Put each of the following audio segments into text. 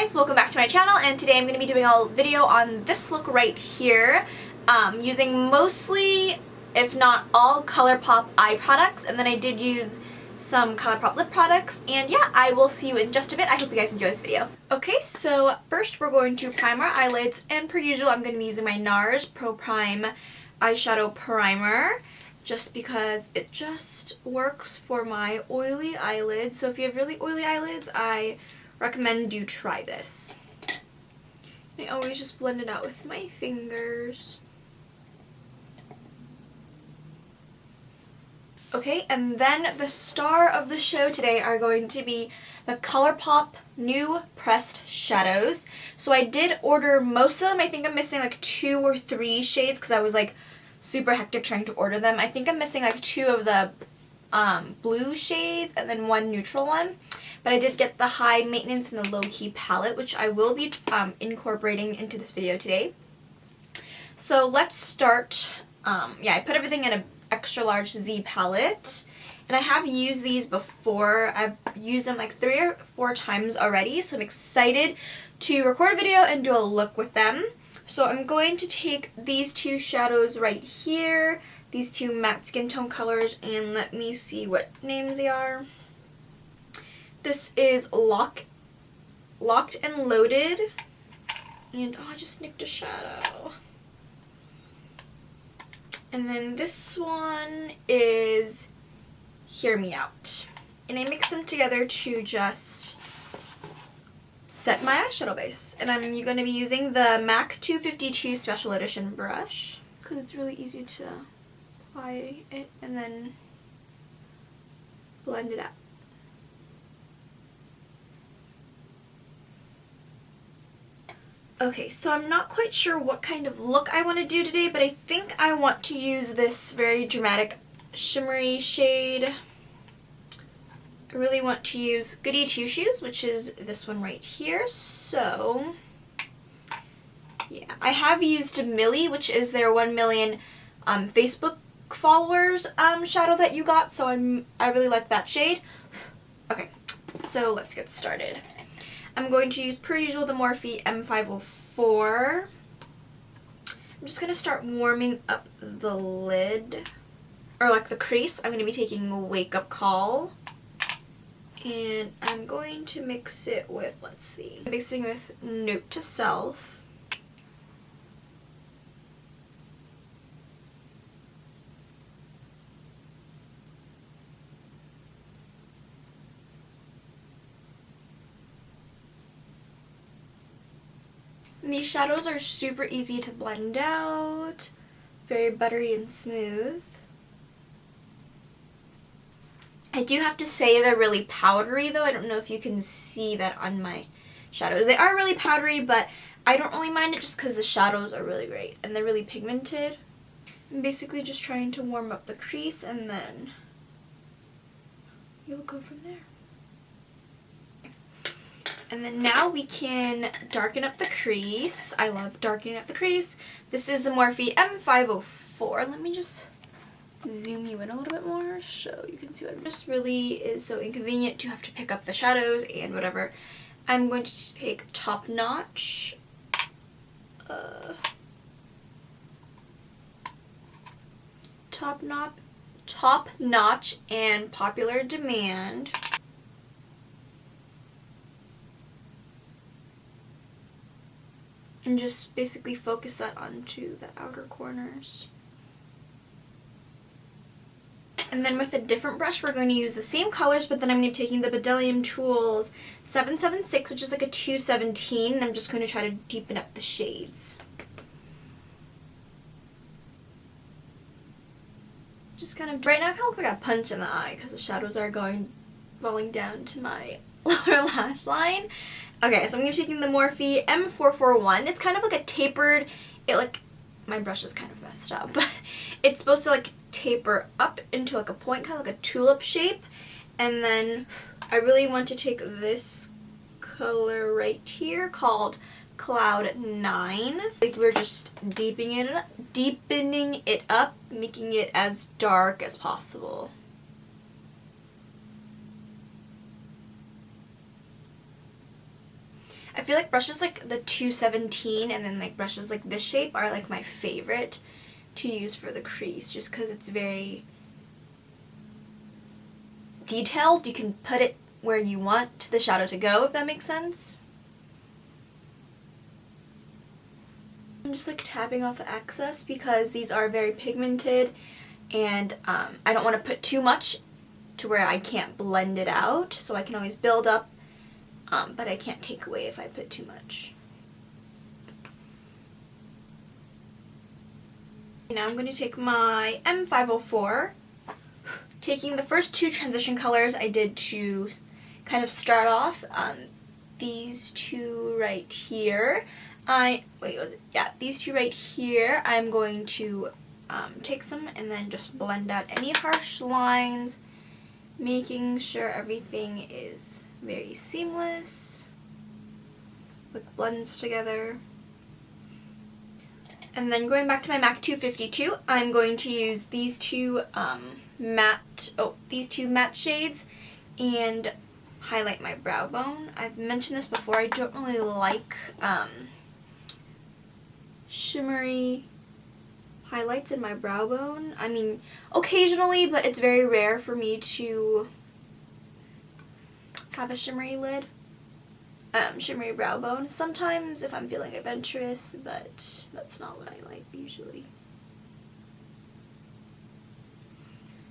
guys, welcome back to my channel, and today I'm going to be doing a video on this look right here, using mostly, if not all, Colourpop eye products, and then I did use some Colourpop lip products, and yeah, I will see you in just a bit. I hope you guys enjoy this video. Okay, so first we're going to prime our eyelids, and per usual I'm going to be using my NARS Pro Prime eyeshadow primer, just because it just works for my oily eyelids. So if you have really oily eyelids, I recommend you try this. I always just blend it out with my fingers. Okay, and then the star of the show today are going to be the Colourpop new pressed shadows. So I did order most of them. I think I'm missing like 2 or 3 shades because I was like super hectic trying to order them. I think I'm missing like 2 of the blue shades and then 1 neutral one. But I did get the high maintenance and the low key palette, which I will be incorporating into this video today. So let's start. Yeah, I put everything in an extra large Z palette, and I have used these before. I've used them like 3 or 4 times already, so I'm excited to record a video and do a look with them. So I'm going to take these 2 shadows right here, these 2 matte skin tone colors, and let me see what names they are. This is Locked and Loaded, and oh, I just nicked a shadow. And then this one is Hear Me Out. And I mix them together to just set my eyeshadow base. And I'm going to be using the MAC 252 Special Edition brush, because it's really easy to apply it and then blend it out. Okay, so I'm not quite sure what kind of look I want to do today, but I think I want to use this very dramatic shimmery shade. I really want to use Goody Two Shoes, which is this one right here. So yeah, I have used Millie, which is their 1 million Facebook followers shadow that you got, so I really like that shade. Okay, so let's get started. I'm going to use, per usual, the Morphe M504. I'm just going to start warming up the lid, or like the crease. I'm going to be taking Wake Up Call, and I'm going to mix it with, let's see, mixing with Note to Self. These shadows are super easy to blend out, very buttery and smooth. I do have to say they're really powdery though. I don't know if you can see that on my shadows. They are really powdery, but I don't really mind it just because the shadows are really great and they're really pigmented. I'm basically just trying to warm up the crease, and then you'll go from there. And then now we can darken up the crease. I love darkening up the crease. This is the Morphe M504. Let me just zoom you in a little bit more so you can see what this really is so inconvenient to have to pick up the shadows and whatever. I'm going to take Top Notch. Top Notch and Popular Demand. And just basically focus that onto the outer corners. And then with a different brush, we're going to use the same colors, but then I'm going to be taking the Bdellium Tools 776, which is like a 217, and I'm just going to try to deepen up the shades. Just kind of, right now it kind of looks like a punch in the eye because the shadows are falling down to my lower lash line. Okay, so I'm going to be taking the Morphe M441. It's kind of like a tapered, my brush is kind of messed up, but it's supposed to like taper up into like a point, kind of like a tulip shape. And then I really want to take this color right here called Cloud 9. Like we're just deepening it up, making it as dark as possible. I I feel like brushes like the 217 and then like brushes like this shape are like my favorite to use for the crease, just because it's very detailed. You can put it where you want the shadow to go, if that makes sense. I'm just like tapping off the excess because these are very pigmented, and I don't want to put too much to where I can't blend it out, so I can always build up, but I can't take away if I put too much. Now I'm going to take my M504, taking the first two transition colors I did to kind of start off, these two right here. These two right here, I'm going to take some and then just blend out any harsh lines, making sure everything is very seamless, like blends together. And then going back to my MAC 252, I'm going to use these two matte shades and highlight my brow bone. I've mentioned this before, I don't really like shimmery highlights in my brow bone. I mean, occasionally, but it's very rare for me to have a shimmery lid, shimmery brow bone. Sometimes if I'm feeling adventurous, but that's not what I like usually.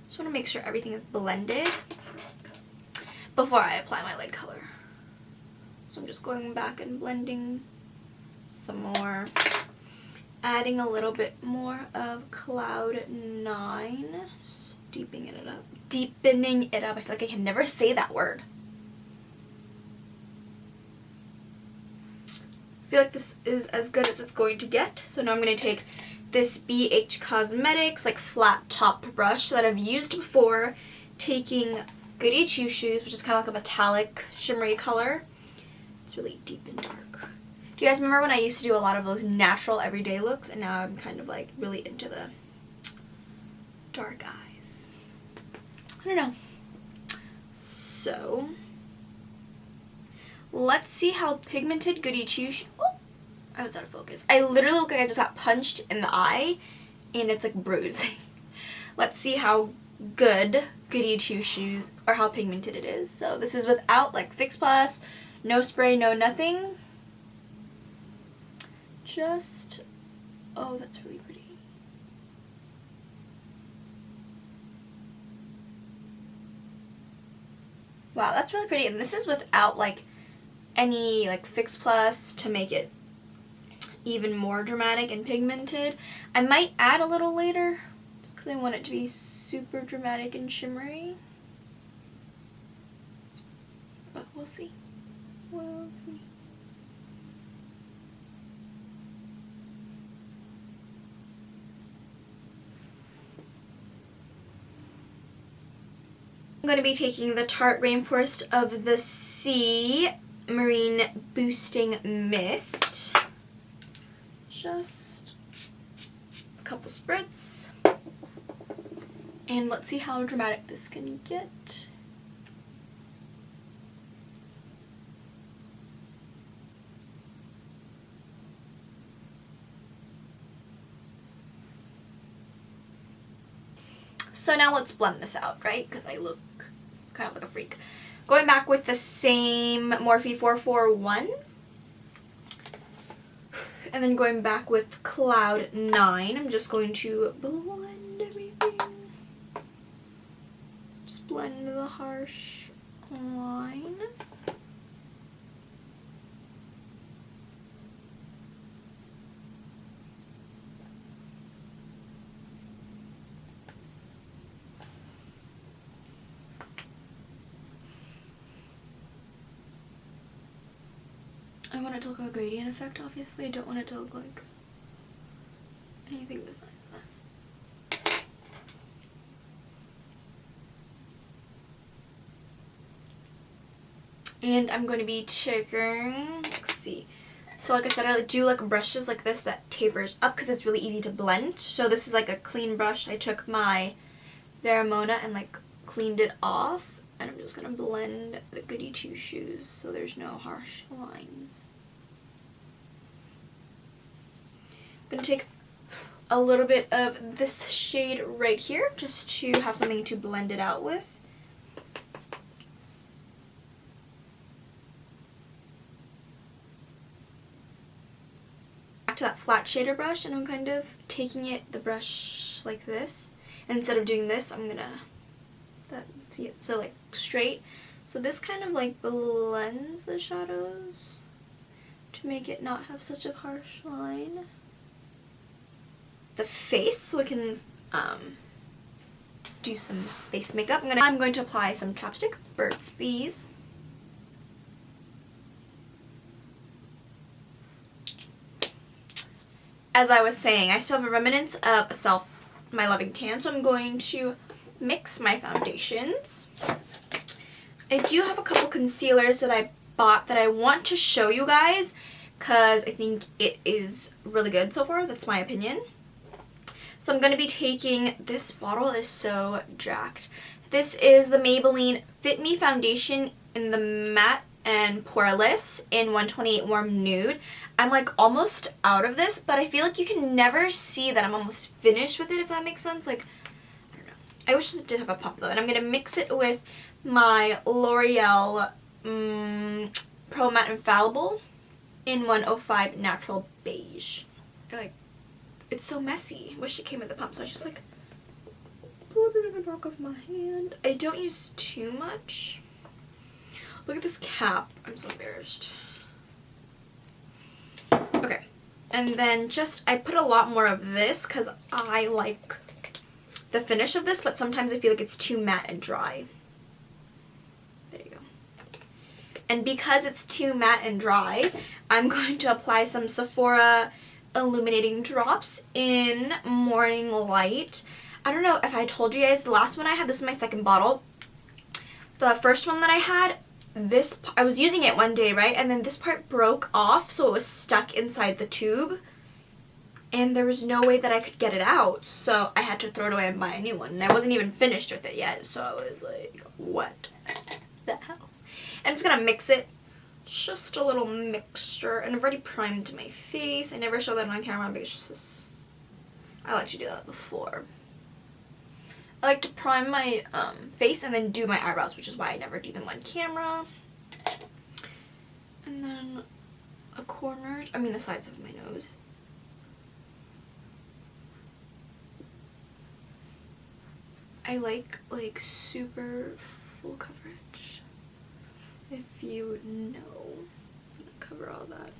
Just want to make sure everything is blended before I apply my lid color. So I'm just going back and blending some more. Adding a little bit more of Cloud 9, just deepening it up. I feel like I can never say that word. I feel like this is as good as it's going to get. So now I'm going to take this BH Cosmetics like flat top brush that I've used before, taking Goody Two Shoes, which is kind of like a metallic shimmery color. It's really deep and dark. Do you guys remember when I used to do a lot of those natural everyday looks, and now I'm kind of like really into the dark eyes? I don't know. So let's see how pigmented Goody Two Shoes. Oh, I was out of focus. I literally look like I just got punched in the eye, and it's like bruising. Let's see how good Goody Two Shoes, or how pigmented it is. So this is without like Fix Plus, no spray, no nothing. Just, oh, that's really pretty. Wow, that's really pretty. And this is without like any like Fix Plus to make it even more dramatic and pigmented. I might add a little later just because I want it to be super dramatic and shimmery. But we'll see. We'll see. I'm going to be taking the Tarte Rainforest of the Sea Marine Boosting Mist. Just a couple spritz. And let's see how dramatic this can get. So now let's blend this out, right? Because I look kind of like a freak. Going back with the same Morphe 441. And then going back with Cloud 9. I'm just going to blend everything. Just blend the harsh line. I want it to look like a gradient effect, obviously. I don't want it to look like anything besides that. And I'm going to be taking, let's see. So like I said, I do like brushes like this that tapers up because it's really easy to blend. So this is like a clean brush. I took my Vermona and like cleaned it off. And I'm just going to blend the Goody Two Shoes so there's no harsh lines. I'm going to take a little bit of this shade right here just to have something to blend it out with. Back to that flat shader brush, and I'm kind of taking the brush like this. And instead of doing this, I'm gonna see it so like straight. So this kind of like blends the shadows to make it not have such a harsh line. The face, so we can do some face makeup. I'm going to apply some chapstick, Burt's Bees. As I was saying, I still have remnants of my Loving Tan, so I'm going to mix my foundations. I do have a couple concealers that I bought that I want to show you guys because I think it is really good so far. That's my opinion. So I'm going to be taking, this bottle is so jacked. This is the Maybelline Fit Me Foundation in the matte and poreless in 128 Warm Nude. I'm like almost out of this, but I feel like you can never see that I'm almost finished with it, if that makes sense. Like, I don't know. I wish it did have a pump though. And I'm going to mix it with my L'Oreal Pro Matte Infallible in 105 Natural Beige. It's so messy. Wish it came with a pump, so I just like put it in the back of my hand. I don't use too much. Look at this cap. I'm so embarrassed. Okay. And then I put a lot more of this because I like the finish of this, but sometimes I feel like it's too matte and dry. There you go. And because it's too matte and dry, I'm going to apply some Sephora illuminating drops in Morning Light. I don't know if I told you guys, the last one I had, this is my second bottle. The first one that I had, I was using it one day, right? And then this part broke off, so it was stuck inside the tube. And there was no way that I could get it out, so I had to throw it away and buy a new one. And I wasn't even finished with it yet, so I was like, what the hell? I'm just gonna mix it. Just a little mixture, and I've already primed my face. I never show that on camera because I like to do that before. I like to prime my face and then do my eyebrows, which is why I never do them on camera. And then the sides of my nose. I like super full coverage. If you know, I'm gonna cover all that.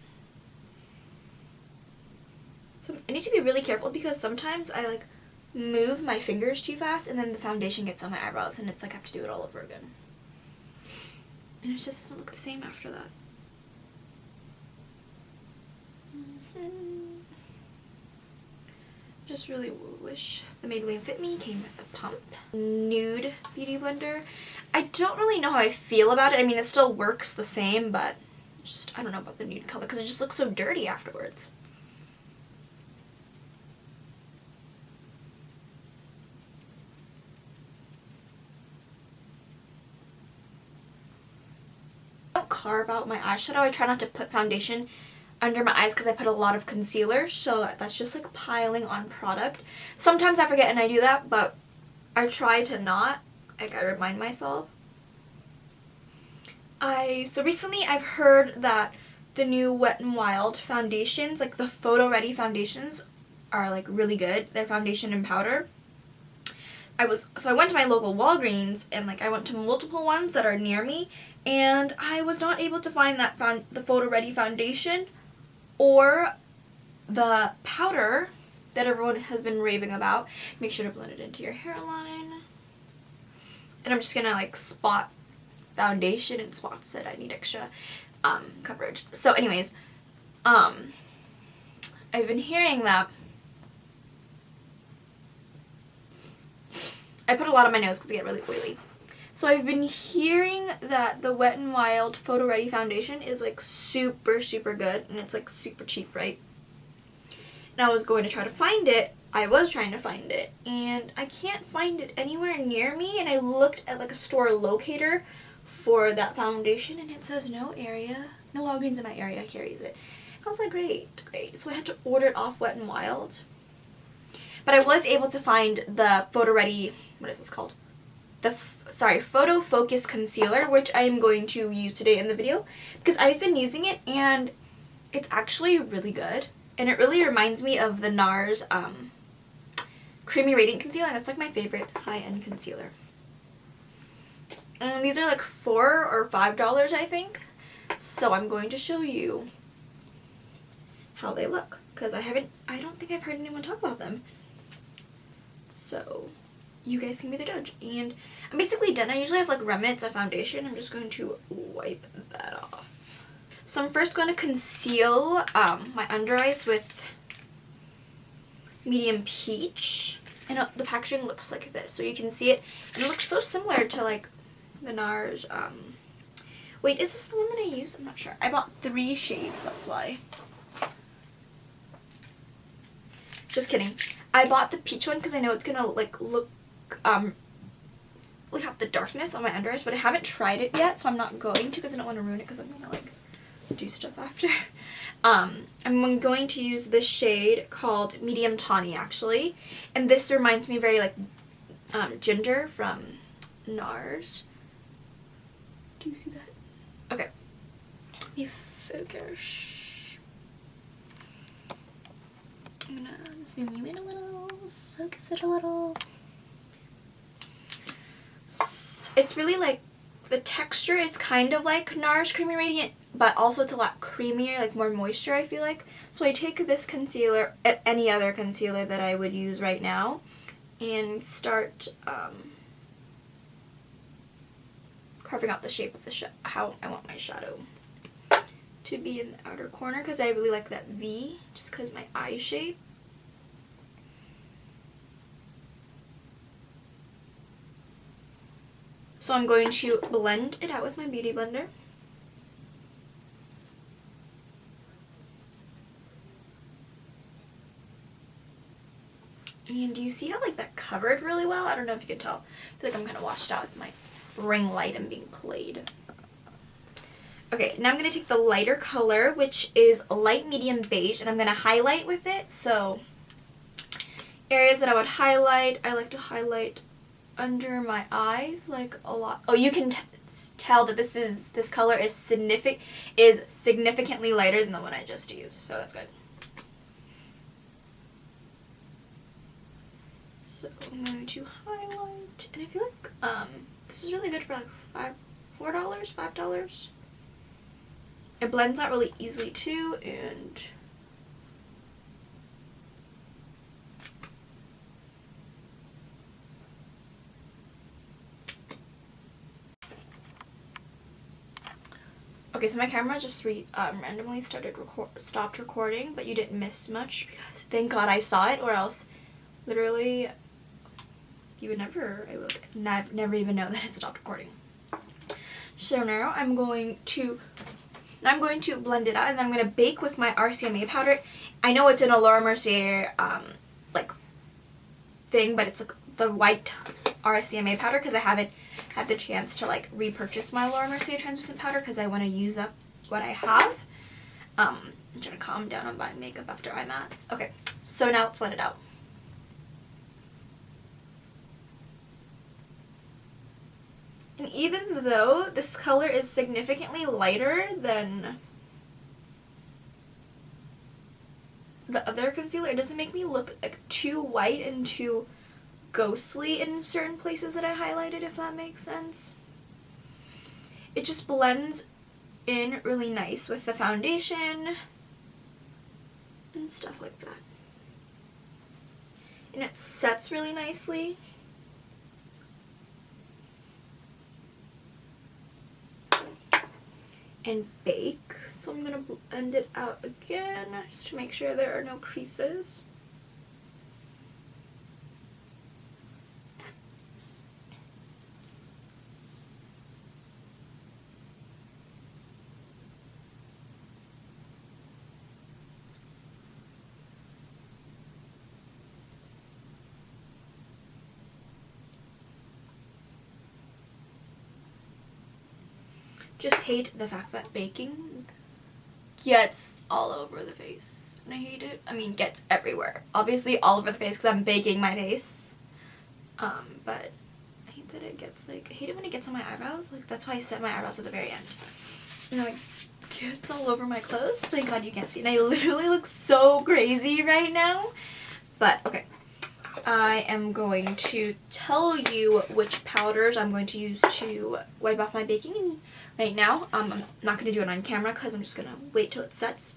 So I need to be really careful because sometimes I move my fingers too fast and then the foundation gets on my eyebrows and it's like I have to do it all over again. And it just doesn't look the same after that. Just really wish the Maybelline Fit Me came with a pump. Nude Beauty Blender. I don't really know how I feel about it. I mean, it still works the same, but I don't know about the nude color because it just looks so dirty afterwards. I don't carve out my eyeshadow. I try not to put foundation under my eyes because I put a lot of concealer, so that's just piling on product. Sometimes I forget and I do that, but I try to not. I remind myself. So recently I've heard that the new Wet n Wild foundations, the photo ready foundations, are really good. They're foundation and powder. I went to my local Walgreens and I went to multiple ones that are near me, and I was not able to find the photo ready foundation or the powder that everyone has been raving about. Make sure to blend it into your hairline. And I'm just gonna spot foundation in spots that I need extra coverage. So anyways, I've been hearing that I put a lot on my nose because I get really oily. So I've been hearing that the Wet n Wild Photo Ready foundation is super, super good, and it's super cheap, right? And I was going to try to find it. I was trying to find it, and I can't find it anywhere near me, and I looked at a store locator for that foundation, and it says no Walgreens in my area carries it. I was like, great, great. So I had to order it off Wet n Wild. But I was able to find the Photo Ready, what is this called? Photo Focus Concealer, which I am going to use today in the video because I've been using it and it's actually really good. And it really reminds me of the NARS Creamy Radiant Concealer. That's like my favorite high-end concealer. And these are like $4 or $5, I think. So I'm going to show you how they look because I don't think I've heard anyone talk about them. So you guys can be the judge. And I'm basically done. I usually have like remnants of foundation. I'm just going to wipe that off. So I'm first going to conceal my under eyes with medium peach. And the packaging looks like this. So you can see it. And it looks so similar to like the NARS. Wait, is this the one that I use? I'm not sure. I bought 3 shades, that's why. Just kidding. I bought the peach one because I know it's gonna like look we have the darkness on my under eyes, but I haven't tried it yet, so I'm not going to because I don't want to ruin it because I'm gonna like do stuff after. I'm going to use this shade called Medium Tawny actually, and this reminds me very like Ginger from NARS. Do you see that? Okay. Let me focus. I'm gonna zoom you in a little, focus it a little. It's really like, the texture is kind of like NARS Creamy Radiant, but also it's a lot creamier, like more moisture I feel like. So I take this concealer, any other concealer that I would use right now, and start carving out the shape of the how I want my shadow to be in the outer corner because I really like that V, just because my eye shape. So I'm going to blend it out with my beauty blender. And do you see how like that covered really well? I don't know if you can tell. I feel like I'm kind of washed out with my ring light and being played. Okay, now I'm going to take the lighter color, which is light medium beige, and I'm going to highlight with it. So areas that I would highlight, I like to highlight under my eyes like a lot. Oh, you can tell that this color is significantly lighter than the one I just used, so that's good. So I'm going to highlight, and I feel like this is really good for like $5. It blends out really easily too, and okay, so my camera just randomly stopped recording, but you didn't miss much because thank God I saw it, or else literally I would never even know that it stopped recording. So now I'm going to blend it out, and then I'm going to bake with my RCMA powder. I know it's in a Laura Mercier like thing, but it's like the white RCMA powder because I haven't had the chance to like repurchase my Laura Mercier translucent powder because I want to use up what I have. I'm trying to calm down on buying makeup after IMATS. Okay, so now let's blend it out. And even though this color is significantly lighter than the other concealer, it doesn't make me look like too white and too ghostly in certain places that I highlighted, if that makes sense. It just blends in really nice with the foundation and stuff like that. And it sets really nicely. And bake. So I'm going to blend it out again just to make sure there are no creases. Just hate the fact that baking gets all over the face. And I hate it. I mean, gets everywhere. Obviously all over the face because I'm baking my face. But I hate that it gets like, I hate it when it gets on my eyebrows. Like, that's why I set my eyebrows at the very end. And it like gets all over my clothes. Thank God you can't see. And I literally look so crazy right now. But okay. I am going to tell you which powders I'm going to use to wipe off my baking right now. I'm not going to do it on camera because I'm just going to wait till it sets.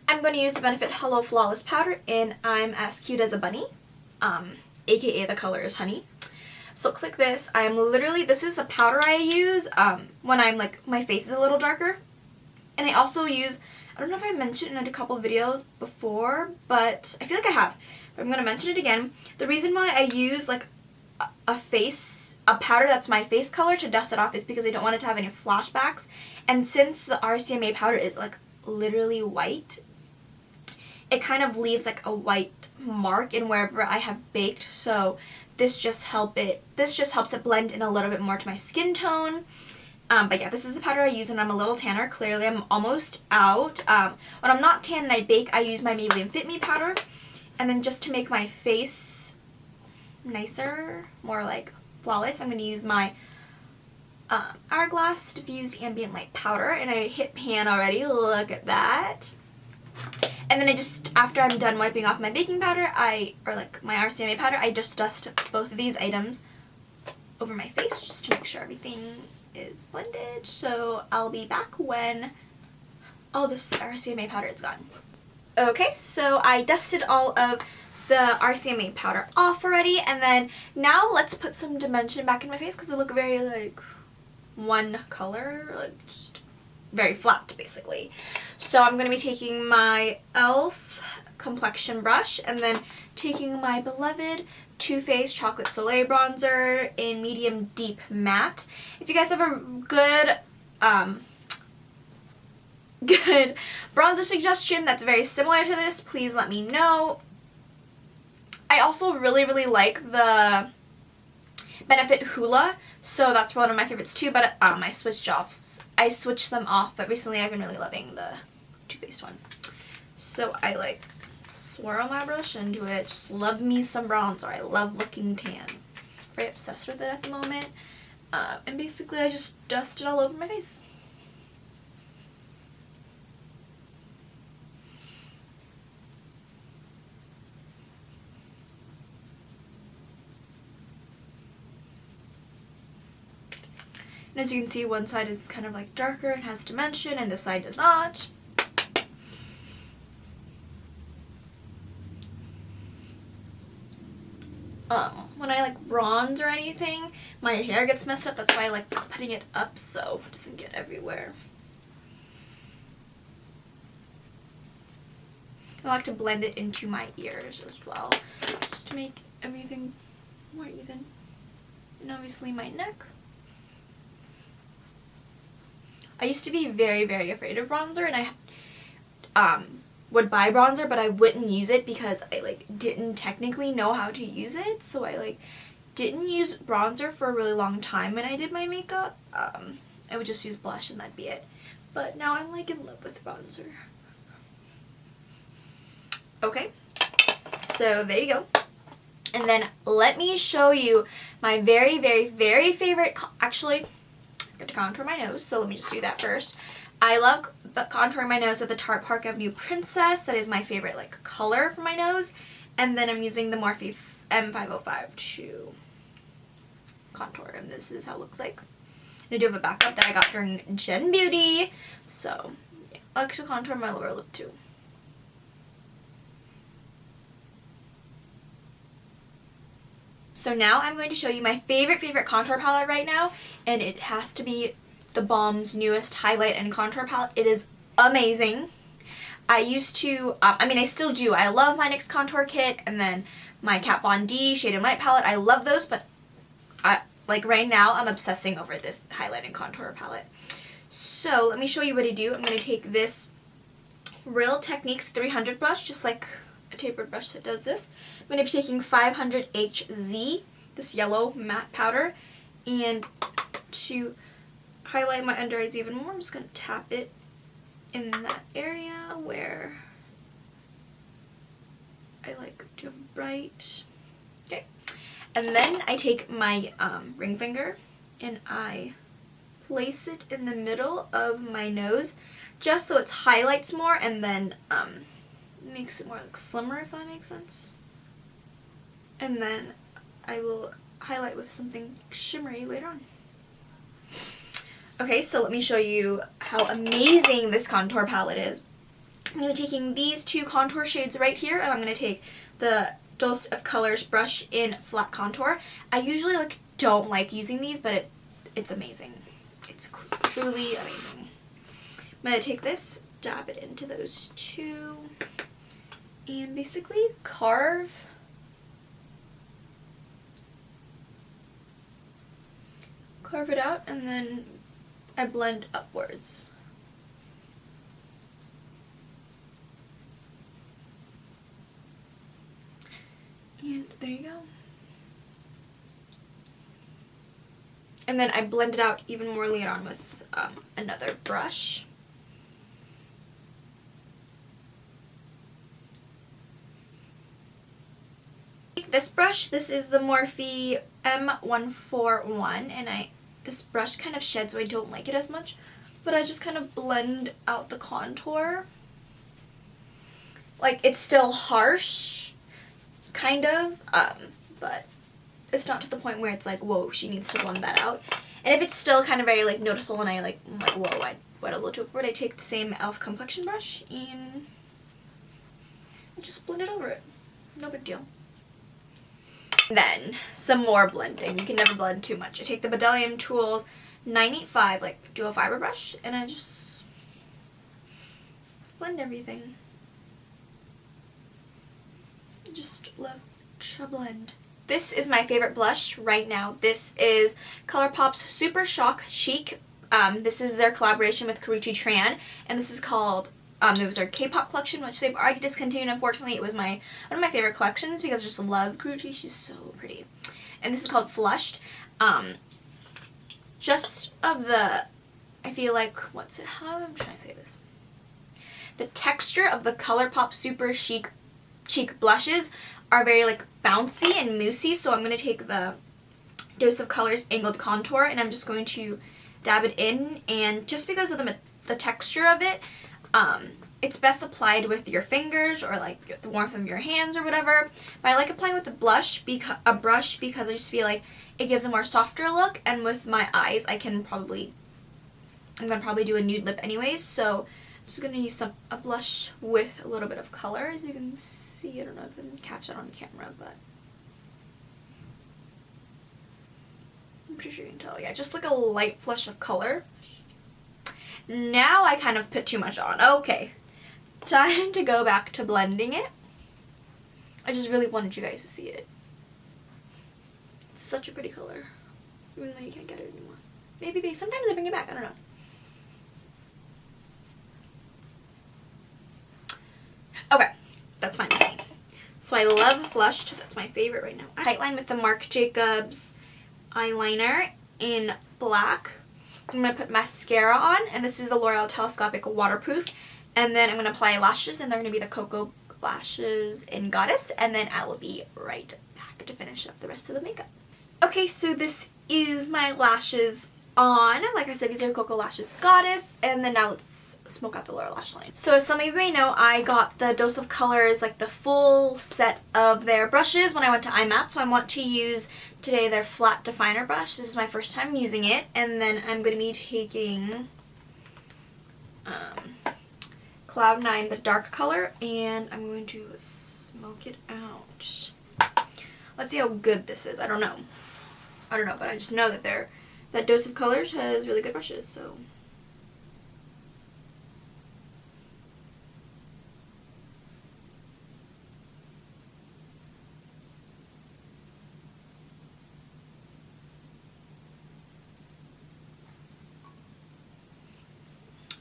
I'm going to use the Benefit Hello Flawless Powder in I'm As Cute As a Bunny, aka the color is Honey. So it looks like this. This is the powder I use when I'm like, my face is a little darker. And I also use, I don't know if I mentioned it in a couple videos before, but I feel like I have. But I'm going to mention it again. The reason why I use like a powder that's my face color to dust it off is because I don't want it to have any flashbacks. And since the RCMA powder is like literally white, it kind of leaves like a white mark in wherever I have baked. So this just helps it blend in a little bit more to my skin tone. But yeah, this is the powder I use when I'm a little tanner. Clearly I'm almost out. When I'm not tan and I bake, I use my Maybelline Fit Me powder. And then just to make my face nicer, more like flawless, I'm going to use my Hourglass Diffused Ambient Light Powder. And I hit pan already. Look at that. And then after I'm done wiping off my baking powder, or like my RCMA powder, I just dust both of these items over my face just to make sure everything is blended. So I'll be back when all this RCMA powder is gone. Okay, so I dusted all of the RCMA powder off already, and then now let's put some dimension back in my face because I look very like one color, like just very flat basically. So I'm going to be taking my e.l.f. complexion brush and then taking my beloved Too Faced Chocolate Soleil bronzer in medium deep matte. If you guys have a good bronzer suggestion that's very similar to this, please let me know. I also really like the Benefit Hoola, so that's one of my favorites too, but I switched them off, but recently I've been really loving the Too Faced one. So I like swirl my brush into it. Just love me some bronzer. I love looking tan. Very obsessed with it at the moment. And basically I just dust it all over my face. And as you can see, one side is kind of like darker and has dimension, and this side does not. When I like bronze or anything, my hair gets messed up. That's why I like putting it up so it doesn't get everywhere. I like to blend it into my ears as well, just to make everything more even. And obviously my neck. I used to be very afraid of bronzer, and I would buy bronzer, but I wouldn't use it because I like didn't technically know how to use it. So I like didn't use bronzer for a really long time when I did my makeup. I would just use blush and that'd be it. But now I'm like in love with bronzer. Okay, so there you go. And then let me show you my very favorite, actually, I have to contour my nose, so let me just do that first. I love contouring my nose with the Tarte Park Avenue Princess. That is my favorite like color for my nose. And then I'm using the Morphe M505 to contour, and this is how it looks like. And I do have a backup that I got during Gen Beauty. So yeah, I like to contour my lower lip too. So now I'm going to show you my favorite contour palette right now, and it has to be the Balm's newest highlight and contour palette. It is amazing. I used to, I still do. I love my NYX contour kit and then my Kat Von D Shade and Light palette. I love those, but like right now I'm obsessing over this highlight and contour palette. So let me show you what I do. I'm going to take this Real Techniques 300 brush, just like a tapered brush that does this. I'm going to be taking 500HZ, this yellow matte powder, and to highlight my under eyes even more, I'm just going to tap it in that area where I like to have bright. Okay. And then I take my ring finger and I place it in the middle of my nose just so it highlights more and then makes it more like slimmer, if that makes sense. And then I will highlight with something shimmery later on. Okay, so let me show you how amazing this contour palette is. I'm going to be taking these two contour shades right here, and I'm going to take the Dose of Colors brush in flat contour. I usually don't like using these, but it's amazing. It's truly amazing. I'm going to take this, dab it into those two, and basically carve it out, and then I blend upwards. And there you go. And then I blend it out even more later on with another brush. This brush, this is the Morphe M141, and this brush kind of sheds, so I don't like it as much, but I just kind of blend out the contour. Like, it's still harsh, kind of, but it's not to the point where it's like, whoa, she needs to blend that out. And if it's still kind of very noticeable and I'm like, whoa, I went a little too overboard, I take the same e.l.f. complexion brush and I just blend it over it. No big deal. Then some more blending. You can never blend too much. I take the Bdellium Tools 985 dual fiber brush and I just blend everything. Just love to blend. This is my favorite blush right now. This is Colourpop's Super Shock Chic. This is their collaboration with Karrueche Tran, and this is called it was their K-pop collection, which they've already discontinued. Unfortunately, it was one of my favorite collections because I just love Karrueche. She's so pretty. And this is called Flushed. Just of the, I feel like, how am I trying to say this? The texture of the Colourpop Super Chic cheek blushes are very bouncy and moussey, so I'm going to take the Dose of Colors Angled Contour and I'm just going to dab it in, and just because of the texture of it, it's best applied with your fingers or the warmth of your hands or whatever. But I like applying with a brush because I just feel like it gives a more softer look, and with my eyes I'm gonna probably do a nude lip anyways, so I'm just gonna use a blush with a little bit of color. As you can see, I don't know if I can catch that on camera, but I'm pretty sure you can tell. Yeah, just a light flush of color. Now I kind of put too much on. Okay, time to go back to blending it. I just really wanted you guys to see it. It's such a pretty color, even though you can't get it anymore. Maybe sometimes they bring it back, I don't know. Okay, that's fine with me. So I love Flushed. That's my favorite right now. I tightline with the Marc Jacobs eyeliner in black. I'm going to put mascara on, and this is the L'Oreal Telescopic Waterproof. And then I'm going to apply lashes, and they're going to be the Cocoa Lashes in Goddess. And then I will be right back to finish up the rest of the makeup. Okay, so this is my lashes on. Like I said, these are Cocoa Lashes Goddess. And then now let's smoke out the lower lash line. So as some of you may know, I got the Dose of Colors, the full set of their brushes when I went to IMATS. So I want to use today their flat definer brush. This is my first time using it. And then I'm going to be taking Cloud 9, the dark color, and I'm going to smoke it out. Let's see how good this is. I don't know, but I just know that Dose of Colors has really good brushes, so.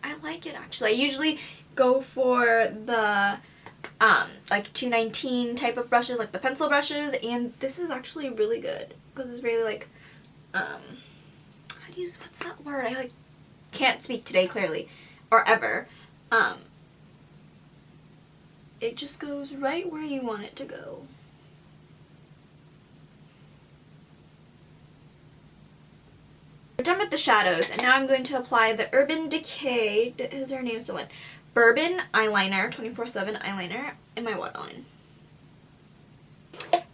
I like it actually. I usually go for the 219 type of brushes, the pencil brushes, and this is actually really good because it's really how do you use, what's that word? I can't speak today clearly or ever. it just goes right where you want it to go. We're done with the shadows, and now I'm going to apply the Urban Decay, is her name still in? Bourbon eyeliner, 24/7 eyeliner in my waterline.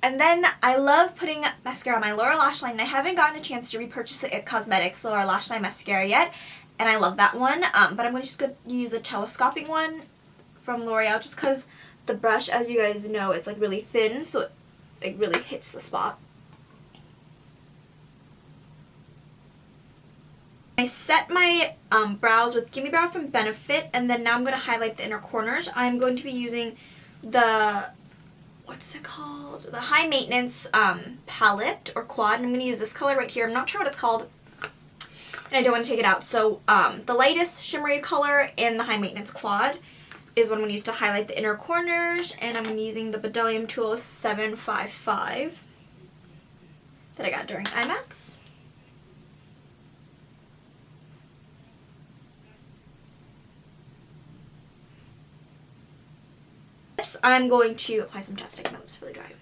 And then I love putting mascara on my lower lash line. I haven't gotten a chance to repurchase the IT Cosmetics lower lash line mascara yet, and I love that one. But I'm just going to use a telescoping one from L'Oreal just because the brush, as you guys know, it's like really thin, so it really hits the spot. I set my brows with Gimme Brow from Benefit, and then now I'm going to highlight the inner corners. I'm going to be using the, what's it called? The High Maintenance palette or quad, and I'm going to use this color right here. I'm not sure what it's called, and I don't want to take it out. So the lightest shimmery color in the High Maintenance quad is what I'm going to use to highlight the inner corners, and I'm using the Bdellium Tool 755 that I got during IMATS. I'm going to apply some chapstick. My lips are really dry.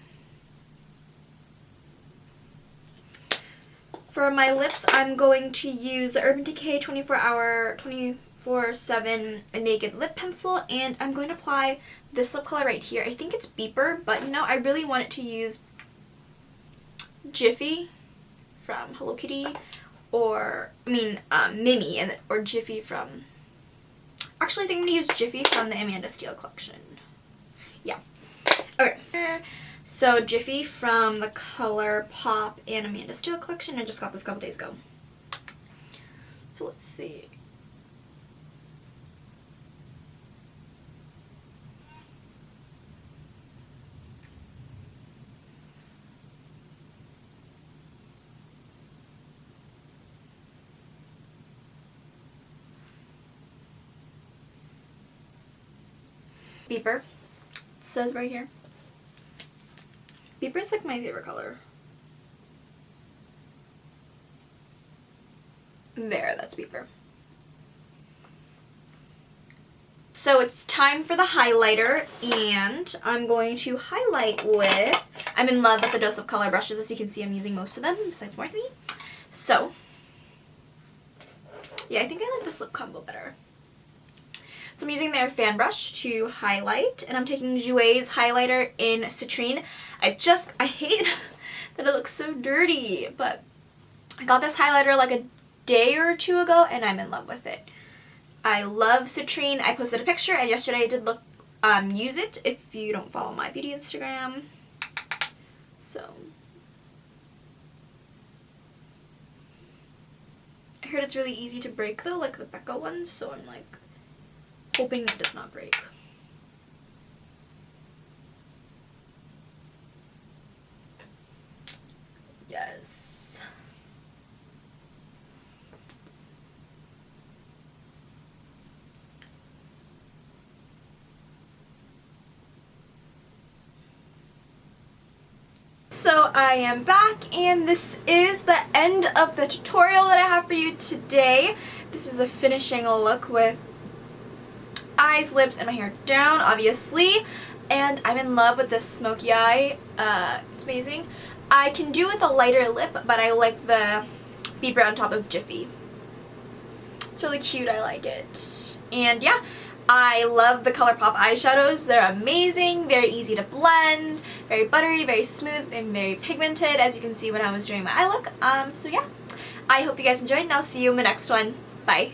For my lips, I'm going to use the Urban Decay 24/7 Naked Lip Pencil, and I'm going to apply this lip color right here. I think it's Beeper, but you know, I really wanted to use Jiffy from Hello Kitty, or Mimi, or Jiffy from. Actually, I think I'm gonna use Jiffy from the Amanda Steele collection. Yeah. Okay. So Jiffy from the Colourpop and Amanda Steele collection. I just got this a couple days ago. So let's see. Beeper. Says right here. Beeper is like my favorite color. There, that's Beeper. So it's time for the highlighter, and I'm going to highlight with, I'm in love with the Dose of Color brushes. As you can see, I'm using most of them, besides Morphe. So, yeah, I think I like this lip combo better. So I'm using their fan brush to highlight, and I'm taking Jouer's highlighter in Citrine. I hate that it looks so dirty, but I got this highlighter like a day or two ago, and I'm in love with it. I love Citrine. I posted a picture, and yesterday I did use it, if you don't follow my beauty Instagram. So, I heard it's really easy to break though, like the Becca ones, so I'm like hoping it does not break. Yes. So I am back, and this is the end of the tutorial that I have for you today. This is a finishing look with eyes, lips, and my hair down, obviously. And I'm in love with this smoky eye. It's amazing. I can do with a lighter lip, but I like the Beeper on top of Jiffy. It's really cute. I like it. And yeah, I love the Colourpop eyeshadows. They're amazing, very easy to blend, very buttery, very smooth, and very pigmented, as you can see when I was doing my eye look. So yeah, I hope you guys enjoyed, and I'll see you in the next one. Bye.